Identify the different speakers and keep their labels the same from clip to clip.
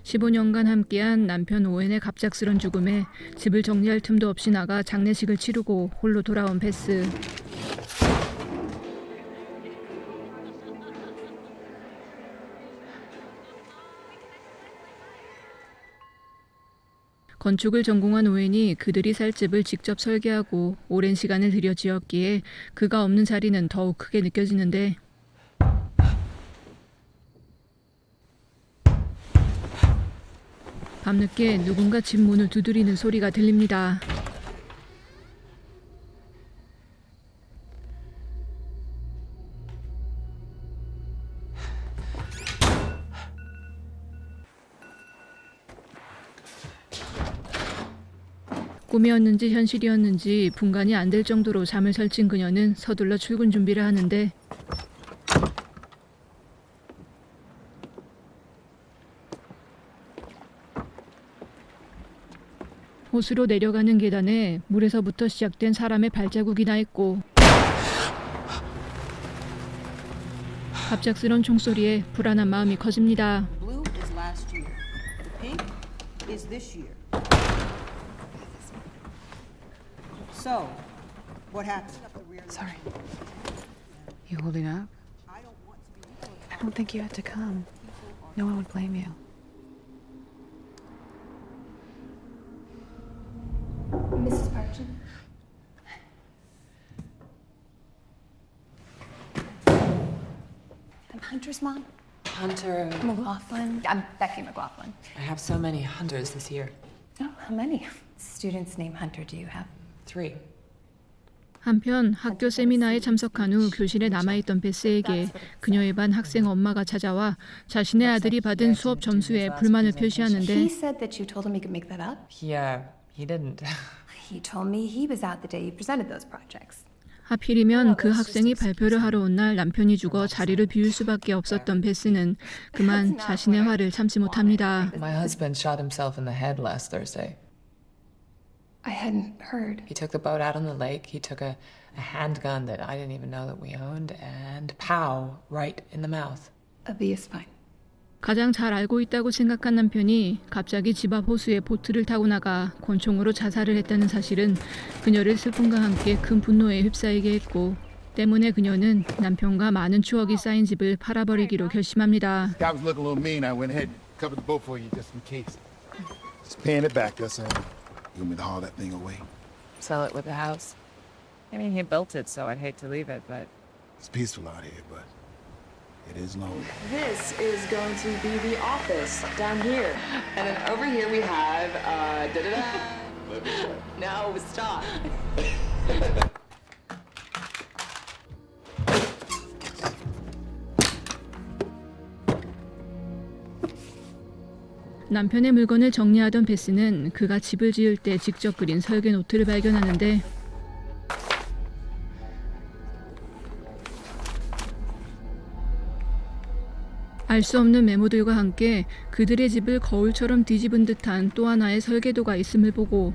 Speaker 1: 15년간 함께한 남편 오웬의 갑작스런 죽음에 집을 정리할 틈도 없이 나가 장례식을 치르고 홀로 돌아온 베스. 건축을 전공한 오웬이 그들이 살 집을 직접 설계하고 오랜 시간을 들여 지었기에 그가 없는 자리는 더욱 크게 느껴지는데, 밤늦게 누군가 집 문을 두드리는 소리가 들립니다. 꿈이었는지 현실이었는지 분간이 안 될 정도로 잠을 설친 그녀는 서둘러 출근 준비를 하는데, 호수로 내려가는 계단에 물에서부터 시작된 사람의 발자국이 나 있고, 갑작스런 총소리에 불안한 마음이 커집니다.
Speaker 2: Blue is last year. Pink is this year. So, what happened?
Speaker 3: Sorry. You holding up?
Speaker 2: I don't want to be
Speaker 3: I don't think you had to come. No one would blame you.
Speaker 4: Mrs. Parchin? I'm Hunter's mom.
Speaker 5: Hunter.
Speaker 4: McLaughlin. I'm Becky McLaughlin.
Speaker 5: I have so many Hunters this year.
Speaker 4: Oh, how many students named Hunter do you have?
Speaker 5: 3.
Speaker 1: 한편 학교 세미나에 참석한 후 교실에 남아있던 베스에게 그녀의 반 학생 엄마가 찾아와 자신의 아들이 받은 수업 점수에 불만을 표시하는데,
Speaker 4: He said that you told him he could make that up.
Speaker 5: He didn't.
Speaker 4: He told me he was out the day you presented those projects.
Speaker 1: 하필이면 그 학생이 발표를 하러 온 날 남편이 죽어 자리를 비울 수밖에 없었던 베스는 그만 자신의 화를 참지 못합니다.
Speaker 5: My husband shot himself in the head last Thursday.
Speaker 4: I hadn't heard.
Speaker 5: He took the boat out on the lake. He took a handgun that I didn't even know that we owned, and pow, right in the mouth.
Speaker 4: A bee is fine.
Speaker 1: 가장 잘 알고 있다고 생각한 남편이 갑자기 집 앞 호수에 보트를 타고 나가 권총으로 자살을 했다는 사실은 그녀를 슬픔과 함께 큰 분노에 휩싸이게 했고, 때문에 그녀는 남편과 많은 추억이 쌓인 집을 팔아버리기로 결심합니다.
Speaker 6: Guy was looking a little mean. I went ahead and covered the boat for you just in case. Just paying it back, that's all. You want me to haul that thing away?
Speaker 5: Sell it with the house. I mean, he built it, so I'd hate to leave it, but
Speaker 6: It's peaceful out here, but it is lonely.
Speaker 7: This is going to be the office down here. And then over here we have, da-da-da. No, stop.
Speaker 1: 남편의 물건을 정리하던 베스는 그가 집을 지을 때 직접 그린 설계 노트를 발견하는데, 알 수 없는 메모들과 함께 그들의 집을 거울처럼 뒤집은 듯한 또 하나의 설계도가 있음을 보고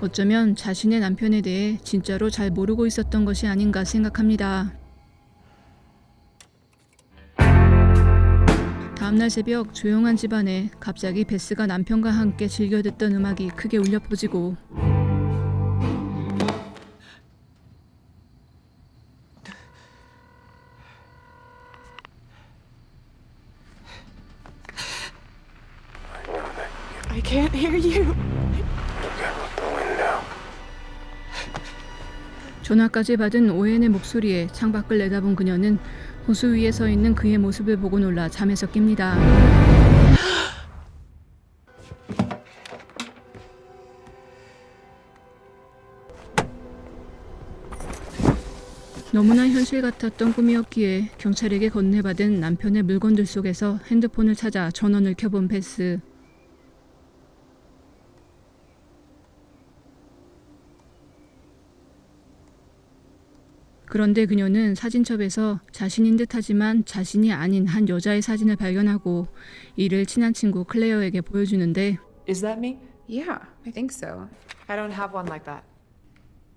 Speaker 1: 어쩌면 자신의 남편에 대해 진짜로 잘 모르고 있었던 것이 아닌가 생각합니다. 다음날 새벽 조용한 집안에 갑자기 베스가 남편과 함께 즐겨 듣던 음악이 크게 울려 퍼지고,
Speaker 3: I can't hear you.
Speaker 1: 전화까지 받은 오웬의 목소리에 창밖을 내다본 그녀는 호수 위에 서 있는 그의 모습을 보고 놀라 잠에서 깹니다. 너무나 현실 같았던 꿈이었기에 경찰에게 건네받은 남편의 물건들 속에서 핸드폰을 찾아 전원을 켜본 베스. 그런데 그녀는 사진첩에서 자신인 듯하지만 자신이 아닌 한 여자의 사진을 발견하고 이를 친한 친구 클레어에게 보여주는데,
Speaker 5: is that me?
Speaker 3: Yeah, I think so.
Speaker 5: I don't have one like that.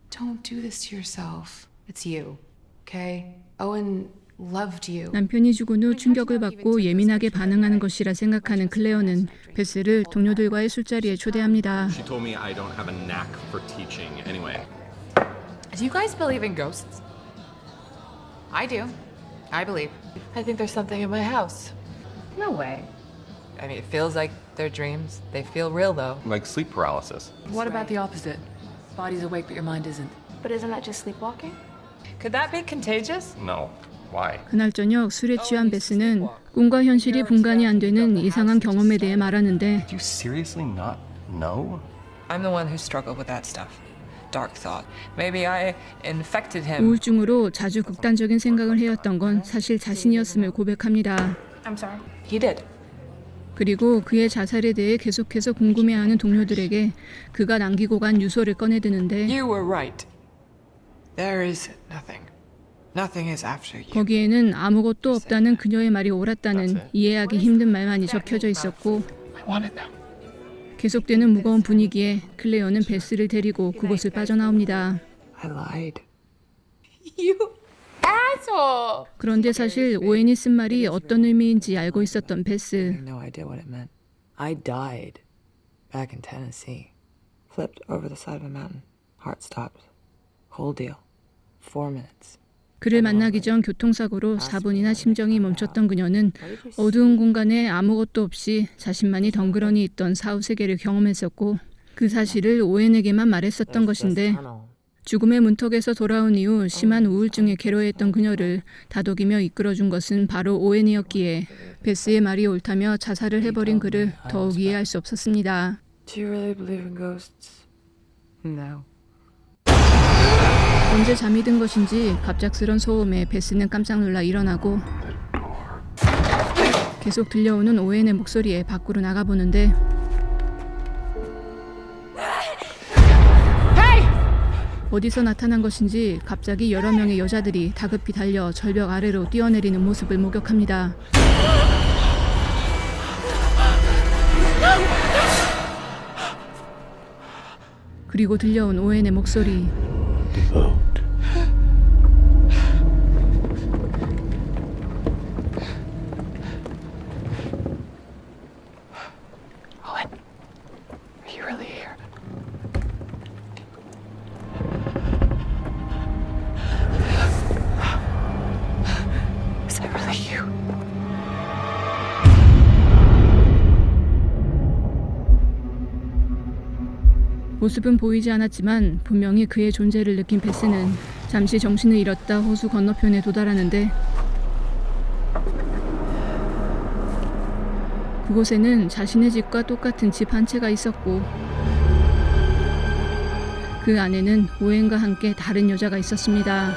Speaker 3: Don't do this to yourself. It's you, okay? Owen loved you.
Speaker 1: 남편이 죽은 후 충격을 받고 예민하게 반응하는 것이라 생각하는 클레어는 베스를 동료들과의 술자리에 초대합니다.
Speaker 8: She told me I don't have a knack for teaching anyway.
Speaker 3: Do you guys believe in ghosts? I do. I believe.
Speaker 5: I think there's something in my house.
Speaker 3: No way.
Speaker 5: I mean, it feels like they're dreams. They feel real, though.
Speaker 8: Like sleep paralysis.
Speaker 3: What about the opposite? Body's awake, but your mind isn't.
Speaker 9: But isn't that just sleepwalking?
Speaker 5: Could that be contagious?
Speaker 8: No. Why?
Speaker 1: 그날 저녁 술에 취한 베스는 꿈과 현실이 분간이 안 되는 이상한 경험에 대해 말하는데
Speaker 8: Do you seriously not know?
Speaker 5: I'm the one who struggled with that stuff. Dark thought. Maybe I infected him.
Speaker 1: 우울증으로 자주 극단적인 생각을 해왔던 건 사실 자신이었음을 고백합니다.
Speaker 9: I'm sorry.
Speaker 5: He did.
Speaker 1: 그리고 그의 자살에 대해 계속해서 궁금해하는 동료들에게 그가 남기고 간 유서를 꺼내드는데
Speaker 5: You were right. There is nothing. Nothing is after you.
Speaker 1: 거기에는 아무것도 없다는 그녀의 말이 옳았다는 이해하기 힘든 말만이 적혀져 있었고 계속되는 무거운 분위기에 클레어는 베스를 데리고 그곳을 빠져나옵니다.
Speaker 5: I lied.
Speaker 3: You asshole!
Speaker 1: 그런데 사실 오웬이 쓴 말이 어떤 의미인지 알고 있었던
Speaker 5: I
Speaker 1: 베스.
Speaker 5: had no idea what it meant. I died back in Tennessee. Flipped over the side of a mountain. Heart stopped. Whole deal. 4 minutes.
Speaker 1: 그를 만나기 전 교통사고로 4분이나 심정이 멈췄던 그녀는 어두운 공간에 아무것도 없이 자신만이 덩그러니 있던 사후 세계를 경험했었고 그 사실을 오웬에게만 말했었던 것인데 죽음의 문턱에서 돌아온 이후 심한 우울증에 괴로워했던 그녀를 다독이며 이끌어준 것은 바로 오웬이었기에 베스의 말이 옳다며 자살을 해버린 그를 더욱 이해할 수 없었습니다.
Speaker 5: Do you really believe in ghosts? No.
Speaker 1: 언제 잠이 든 것인지 갑작스런 소음에 베스는 깜짝 놀라 일어나고 계속 들려오는 오웬의 목소리에 밖으로 나가보는데 어디서 나타난 것인지 갑자기 여러 명의 여자들이 다급히 달려 절벽 아래로 뛰어내리는 모습을 목격합니다. 그리고 들려온 오웬의 목소리.
Speaker 5: Are you really here? Is that really you?
Speaker 1: 모습은 보이지 않았지만 분명히 그의 존재를 느낀 베스는 잠시 정신을 잃었다 호수 건너편에 도달하는데 그곳에는 자신의 집과 똑같은 집 한 채가 있었고 그 안에는 오웬과 함께 다른 여자가 있었습니다.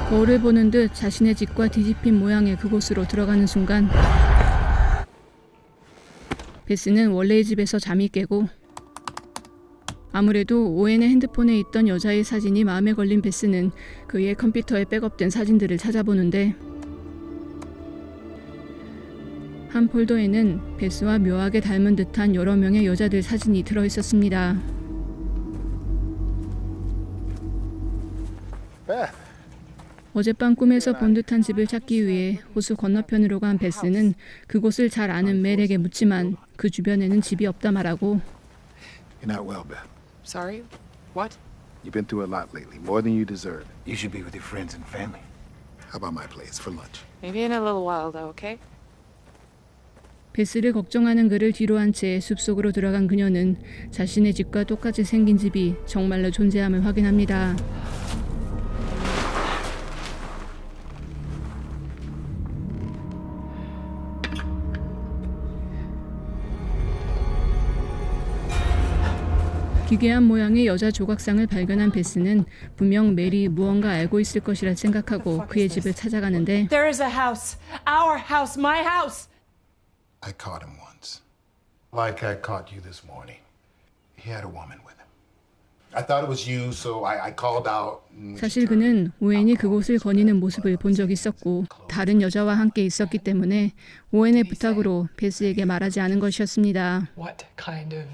Speaker 1: 거울을 보는 듯 자신의 집과 뒤집힌 모양의 그곳으로 들어가는 순간 베스는 원래의 집에서 잠이 깨고 아무래도 오웬의 핸드폰에 있던 여자의 사진이 마음에 걸린 베스는 그의 컴퓨터에 백업된 사진들을 찾아보는데 한 폴더에는 베스와 묘하게 닮은 듯한 여러 명의 여자들 사진이 들어있었습니다. 어젯밤 꿈에서 본 듯한 집을 찾기 위해 호수 건너편으로 간 베스는 그곳을 잘 아는 멜에게 묻지만 그 주변에는 집이 없다 말하고
Speaker 6: You're not well, Beth.
Speaker 3: Sorry? What?
Speaker 6: You've been through a lot lately, more than you deserve. You should be with your friends and family. How about my place for lunch?
Speaker 3: Maybe in a little while, though, okay?
Speaker 1: 베스를 걱정하는 그를 뒤로 한 채 숲속으로 들어간 그녀는 자신의 집과 똑같이 생긴 집이 정말로 존재함을 확인합니다. 기괴한 모양의 여자 조각상을 발견한 베스는 분명 멜이 무언가 알고 있을 것이라 생각하고 그의 집을 찾아가는데
Speaker 2: There is a house. Our house. My house.
Speaker 6: I caught him once. Like I caught you this morning. He had a woman with him. I thought it was you, so I called out.
Speaker 1: 사실 그는 오웬이 그곳을 거니는 모습을 본 적이 있었고 다른 여자와 함께 있었기 때문에 오웬의 부탁으로 베스에게 말하지 않은 것이었습니다.
Speaker 5: What kind of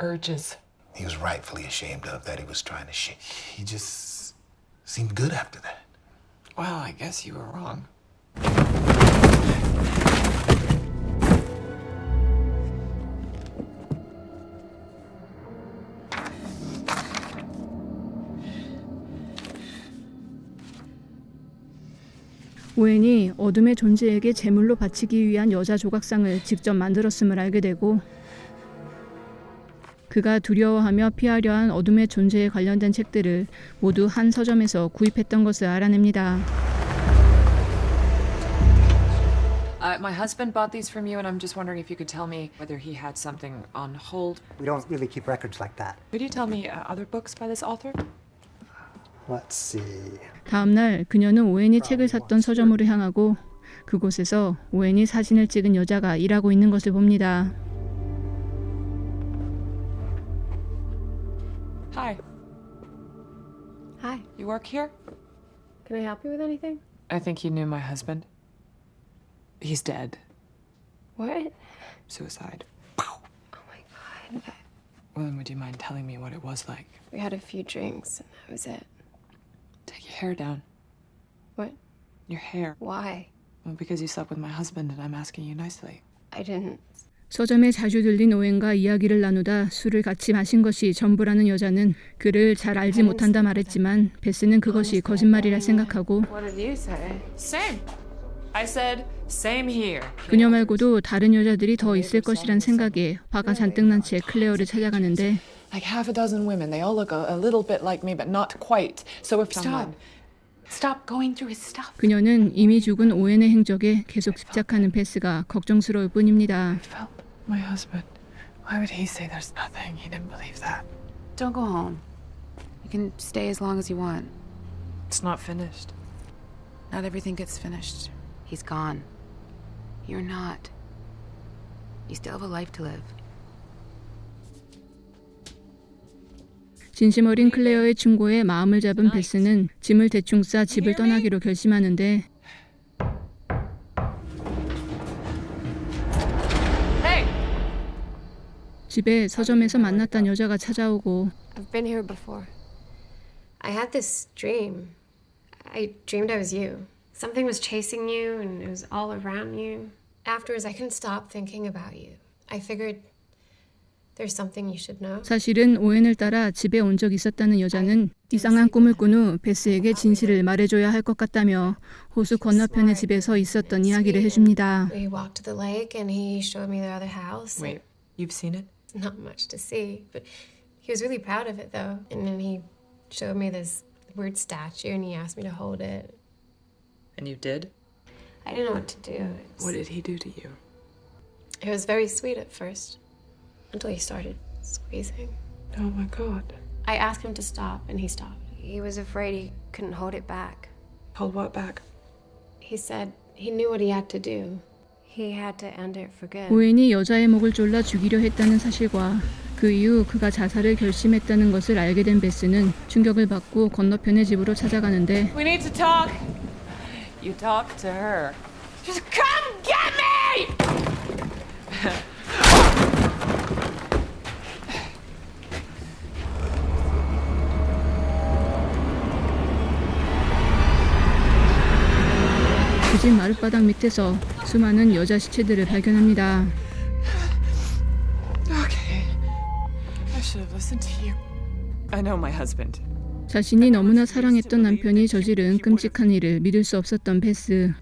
Speaker 5: urges?
Speaker 6: He was rightfully ashamed of that he was trying to shake. He just Seemed good after that.
Speaker 3: Well, I guess you were wrong.
Speaker 1: 오웬이 어둠의 존재에게 제물로 바치기 위한 여자 조각상을 직접 만들었음을 알게 되고 그가 두려워하며 피하려 한 어둠의 존재에 관련된 책들을 모두 한 서점에서 구입했던 것을 알아냅니다.
Speaker 3: My husband bought these from you, and I'm just wondering if you could tell me whether he had something on hold.
Speaker 9: We don't really keep records like that.
Speaker 3: Could you tell me other books by this author?
Speaker 9: Let's see.
Speaker 1: 다음 날 그녀는 오웬이 책을 샀던 서점으로 향하고 그곳에서 오웬이 사진을 찍은 여자가 일하고 있는 것을 봅니다.
Speaker 3: Hi.
Speaker 4: Hi.
Speaker 3: You work here?
Speaker 4: Can I help you with anything?
Speaker 3: I think you knew my husband. He's dead.
Speaker 4: What?
Speaker 3: Suicide.
Speaker 4: Oh my god.
Speaker 3: Well, then would you mind telling me what it was like?
Speaker 4: We had a few drinks and that was it.
Speaker 3: Take your hair down.
Speaker 4: What?
Speaker 3: Your hair.
Speaker 4: Why?
Speaker 3: Well, because you slept with my husband, and I'm asking you nicely.
Speaker 4: I didn't.
Speaker 1: 서점에 자주 들린 오웬과 이야기를 나누다 술을 같이 마신 것이 전부라는 여자는 그를 잘 알지 못한다 말했지만 베스는 그것이 거짓말이라 생각하고
Speaker 4: What did you say?
Speaker 3: Same. I said same here.
Speaker 1: 그녀 말고도 다른 여자들이 더 있을 것이란 생각에 화가 잔뜩 난 채 클레어를 찾아가는데
Speaker 3: Like half a dozen women. They all look a little bit like me, but not quite. So if someone...
Speaker 2: Stop going through his stuff.
Speaker 1: 그녀는 이미 죽은 오웬의 행적에 계속 집착하는 베스가 걱정스러울 뿐입니다.
Speaker 3: felt my husband. Why would he say there's nothing? He didn't believe that.
Speaker 2: Don't go home. You can stay as long as you want.
Speaker 3: It's not finished.
Speaker 2: Not everything gets finished. He's gone. You're not. You still have a life to live.
Speaker 1: 진심 어린 클레어의 충고에 마음을 잡은 베스는 짐을 대충 싸 집을 떠나기로 결심하는데 집에 서점에서 만났던 여자가 찾아오고
Speaker 4: I've been here before. I had this dream. I dreamed I was you. Something was chasing you and it was all around you. Afterwards, I couldn't stop thinking about you. I figured there's something you should know.
Speaker 1: 사실은 오웬을 따라 집에 온 적이 있었다는 여자는 이상한 꿈을 꾼 후 베스에게 진실을 말해줘야 할 것 같다며 호수 건너편의 집에서 있었던 이야기를 해줍니다.
Speaker 4: We walked to the lake and he showed me the other house.
Speaker 3: Wait, you've seen it?
Speaker 4: Not much to see, but he was really proud of it though. And then he showed me this weird statue and he asked me to hold it.
Speaker 3: And you did?
Speaker 4: I didn't know what to do.
Speaker 3: What did he do to you?
Speaker 4: It was very sweet at first, until he started squeezing.
Speaker 3: Oh my God.
Speaker 4: I asked him to stop and he stopped. He was afraid he couldn't hold it back.
Speaker 3: Hold what back?
Speaker 4: He said he knew what he had to do. He had to end it for good.
Speaker 1: 오웬이 여자의 목을 졸라 죽이려 했다는 사실과 그 이후 그가 자살을 결심했다는 것을 알게 된 베스는 충격을 받고 건너편의 집으로 찾아가는데
Speaker 3: We need to talk. You talk to her. Just come get me!
Speaker 1: 그 집 마룻바닥 밑에서 수많은 여자 시체들을 발견합니다.
Speaker 3: Okay. I should have listened to you. I know my husband.
Speaker 1: 자신이 너무나 사랑했던 남편이 저지른 끔찍한 일을 믿을 수 없었던 베스.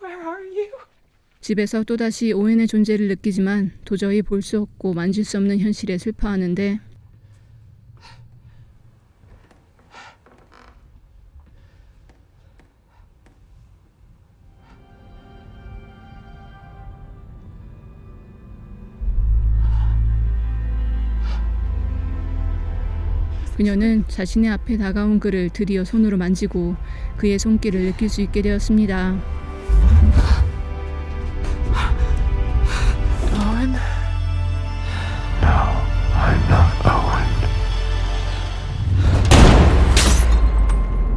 Speaker 3: Where are you?
Speaker 1: 집에서 또다시 오웬의 존재를 느끼지만 도저히 볼 수 없고 만질 수 없는 현실에 슬퍼하는데 그녀는 자신의 앞에 다가온 그를 드디어 손으로 만지고 그의 손길을 느낄 수 있게 되었습니다.
Speaker 3: Owen?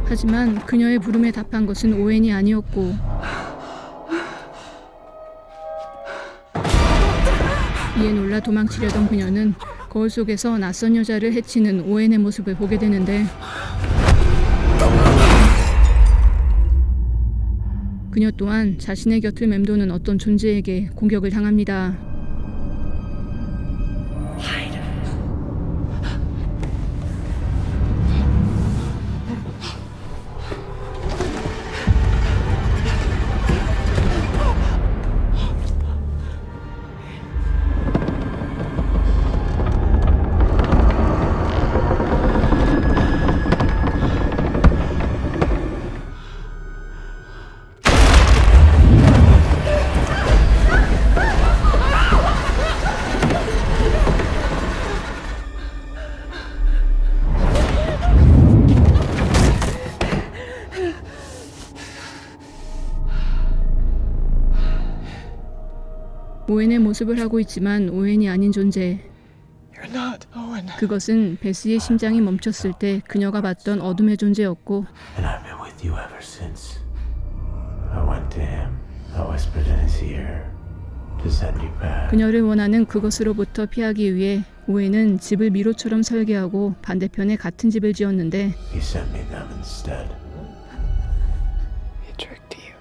Speaker 1: 하지만 그녀의 부름에 답한 것은 오웬이 아니었고 이에 놀라 도망치려던 그녀는 거울 속에서 낯선 여자를 해치는 오웬의 모습을 보게 되는데 그녀 또한 자신의 곁을 맴도는 어떤 존재에게 공격을 당합니다. 오웬의 모습을 하고 있지만 오웬이 아닌 존재. 그것은 베스의 심장이 멈췄을 때 그녀가 봤던 어둠의 존재였고
Speaker 10: And I've been with you ever since. I went to him. I whispered in his ear to send you back.
Speaker 1: 그녀를 원하는 그것으로부터 피하기 위해 오웬은 집을 미로처럼 설계하고 반대편에 같은 집을 지었는데
Speaker 10: He sent me them instead.
Speaker 2: He tricked you.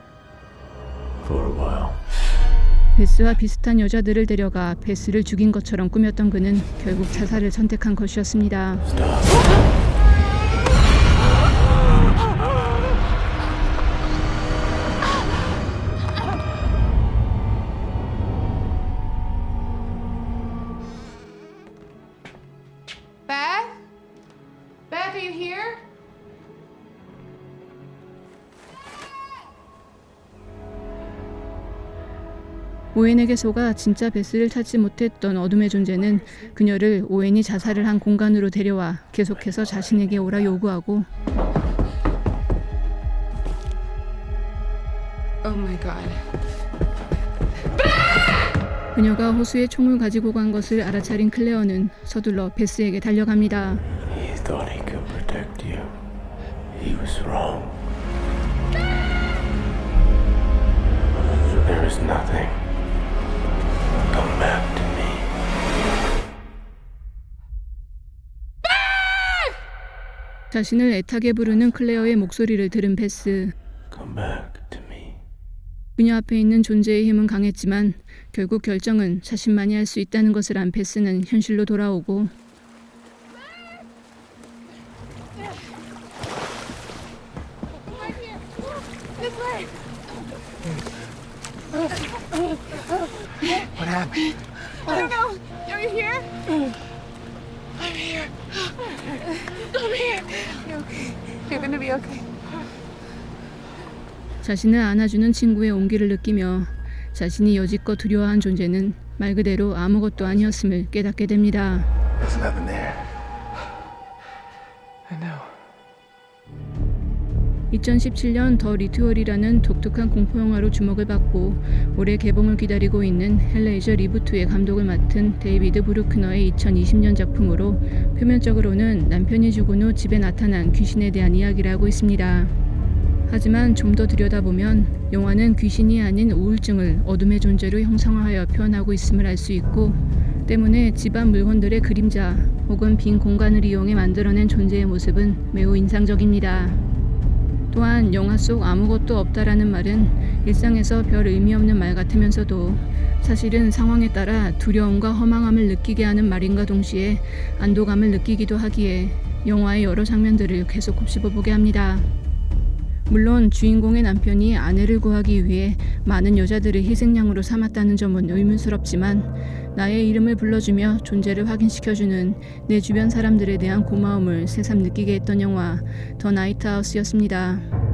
Speaker 10: For a while.
Speaker 1: 베스와 비슷한 여자들을 데려가 베스를 죽인 것처럼 꾸몄던 그는 결국 자살을 선택한 것이었습니다.
Speaker 2: Beth? Beth, are you here?
Speaker 1: 오웬에게 속아 진짜 베스를 찾지 못했던 어둠의 존재는 그녀를 오웬이 자살을 한 공간으로 데려와 계속해서 자신에게 오라 요구하고
Speaker 2: Oh my god.
Speaker 1: 그녀가 호수에 총을 가지고 간 것을 알아차린 클레어는 서둘러 베스에게 달려갑니다.
Speaker 10: He thought he could protect you. He was wrong. There is nothing. Come back to me.
Speaker 1: 자신을 애타게 부르는 클레어의 목소리를 들은 베스.
Speaker 10: Come back to me.
Speaker 1: 그녀 앞에 있는 존재의 힘은 강했지만 결국 결정은 자신만이 할 수 있다는 것을 안 베스는 현실로 돌아오고
Speaker 9: What happened?
Speaker 2: I don't know. Are you here? I'm here. I'm here. You're okay. You're gonna be okay.
Speaker 1: 자신을 안아주는 친구의 온기를 느끼며 자신이 여지껏 두려워한 존재는 말 그대로 아무것도 아니었음을 깨닫게 됩니다.
Speaker 10: There's nothing there. I know.
Speaker 1: 2017년 더 리튜얼이라는 독특한 공포영화로 주목을 받고 올해 개봉을 기다리고 있는 헬레이저 리부트의 감독을 맡은 데이비드 브루크너의 2020년 작품으로 표면적으로는 남편이 죽은 후 집에 나타난 귀신에 대한 이야기를 하고 있습니다. 하지만 좀 더 들여다보면 영화는 귀신이 아닌 우울증을 어둠의 존재로 형상화하여 표현하고 있음을 알 수 있고 때문에 집안 물건들의 그림자 혹은 빈 공간을 이용해 만들어낸 존재의 모습은 매우 인상적입니다. 또한 영화 속 아무것도 없다라는 말은 일상에서 별 의미 없는 말 같으면서도 사실은 상황에 따라 두려움과 허망함을 느끼게 하는 말인가 동시에 안도감을 느끼기도 하기에 영화의 여러 장면들을 계속 곱씹어보게 합니다. 물론 주인공의 남편이 아내를 구하기 위해 많은 여자들을 희생양으로 삼았다는 점은 의문스럽지만 나의 이름을 불러주며 존재를 확인시켜주는 내 주변 사람들에 대한 고마움을 새삼 느끼게 했던 영화 더 나이트하우스였습니다.